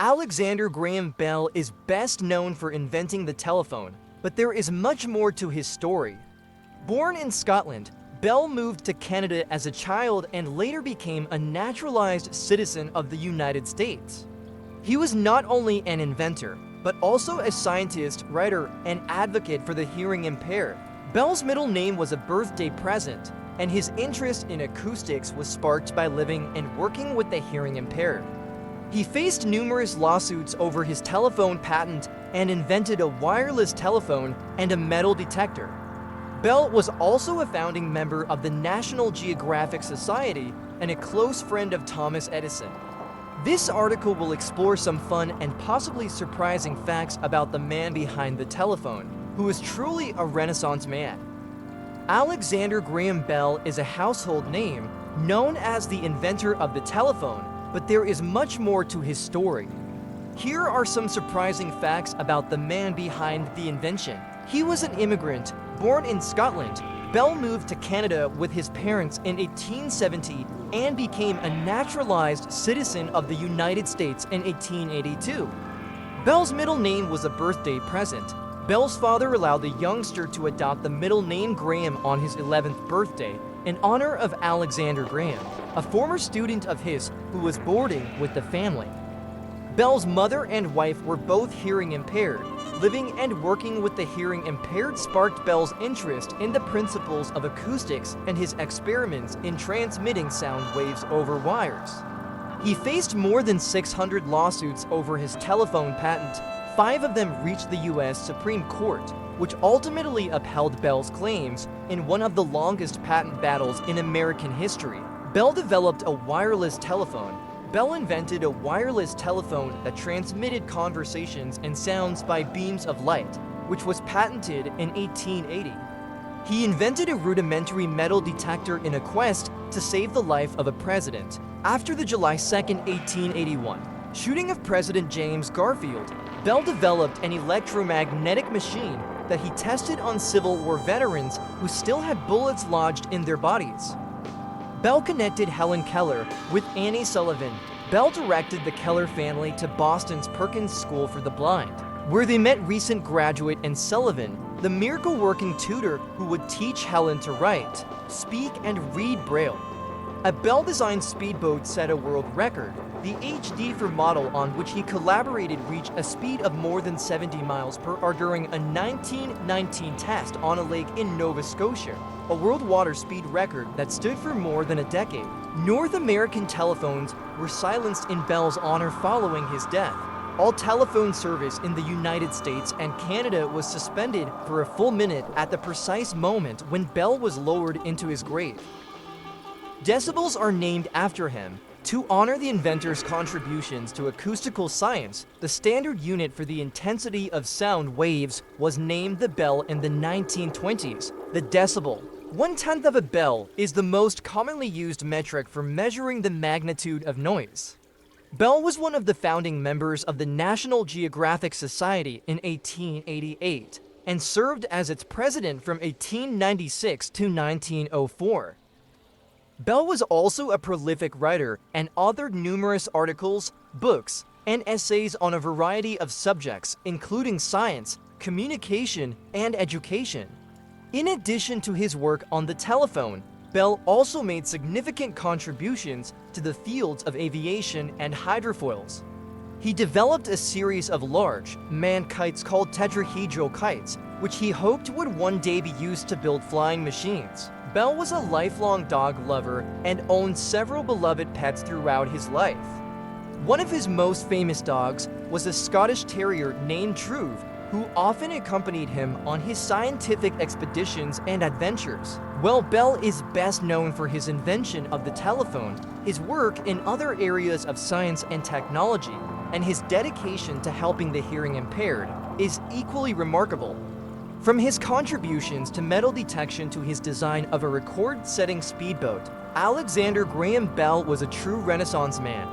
Alexander Graham Bell is best known for inventing the telephone, but there is much more to his story. Born in Scotland, Bell moved to Canada as a child and later became a naturalized citizen of the United States. He was not only an inventor, but also a scientist, writer, and advocate for the hearing impaired. Bell's middle name was a birthday present, and his interest in acoustics was sparked by living and working with the hearing impaired. He faced numerous lawsuits over his telephone patent and invented a wireless telephone and a metal detector. Bell was also a founding member of the National Geographic Society and a close friend of Thomas Edison. This article will explore some fun and possibly surprising facts about the man behind the telephone, who is truly a Renaissance man. Alexander Graham Bell is a household name, known as the inventor of the telephone, but there is much more to his story. Here are some surprising facts about the man behind the invention. He was an immigrant, born in Scotland. Bell moved to Canada with his parents in 1870 and became a naturalized citizen of the United States in 1882. Bell's middle name was a birthday present. Bell's father allowed the youngster to adopt the middle name Graham on his 11th birthday in honor of Alexander Graham, a former student of his who was boarding with the family. Bell's mother and wife were both hearing impaired. Living and working with the hearing impaired sparked Bell's interest in the principles of acoustics and his experiments in transmitting sound waves over wires. He faced more than 600 lawsuits over his telephone patent. 5 of them reached the U.S. Supreme Court, which ultimately upheld Bell's claims in one of the longest patent battles in American history. Bell developed a wireless telephone. Bell invented a wireless telephone that transmitted conversations and sounds by beams of light, which was patented in 1880. He invented a rudimentary metal detector in a quest to save the life of a president. After the July 2, 1881, shooting of President James Garfield, Bell developed an electromagnetic machine that he tested on Civil War veterans who still had bullets lodged in their bodies. Bell connected Helen Keller with Annie Sullivan. Bell directed the Keller family to Boston's Perkins School for the Blind, where they met recent graduate and Sullivan, the miracle-working tutor who would teach Helen to write, speak, and read Braille. A Bell-designed speedboat set a world record. The HD4 model on which he collaborated reached a speed of more than 70 miles per hour during a 1919 test on a lake in Nova Scotia, a world water speed record that stood for more than a decade. North American telephones were silenced in Bell's honor following his death. All telephone service in the United States and Canada was suspended for a full minute at the precise moment when Bell was lowered into his grave. Decibels are named after him. To honor the inventor's contributions to acoustical science, the standard unit for the intensity of sound waves was named the Bell in the 1920s, the decibel. 1/10 of a bell is the most commonly used metric for measuring the magnitude of noise. Bell was one of the founding members of the National Geographic Society in 1888 and served as its president from 1896 to 1904. Bell was also a prolific writer and authored numerous articles, books, and essays on a variety of subjects, including science, communication, and education. In addition to his work on the telephone, Bell also made significant contributions to the fields of aviation and hydrofoils. He developed a series of large, manned kites called tetrahedral kites, which he hoped would one day be used to build flying machines. Bell was a lifelong dog lover and owned several beloved pets throughout his life. One of his most famous dogs was a Scottish Terrier named Truve, who often accompanied him on his scientific expeditions and adventures. While Bell is best known for his invention of the telephone, his work in other areas of science and technology, and his dedication to helping the hearing impaired is equally remarkable. From his contributions to metal detection to his design of a record-setting speedboat, Alexander Graham Bell was a true Renaissance man.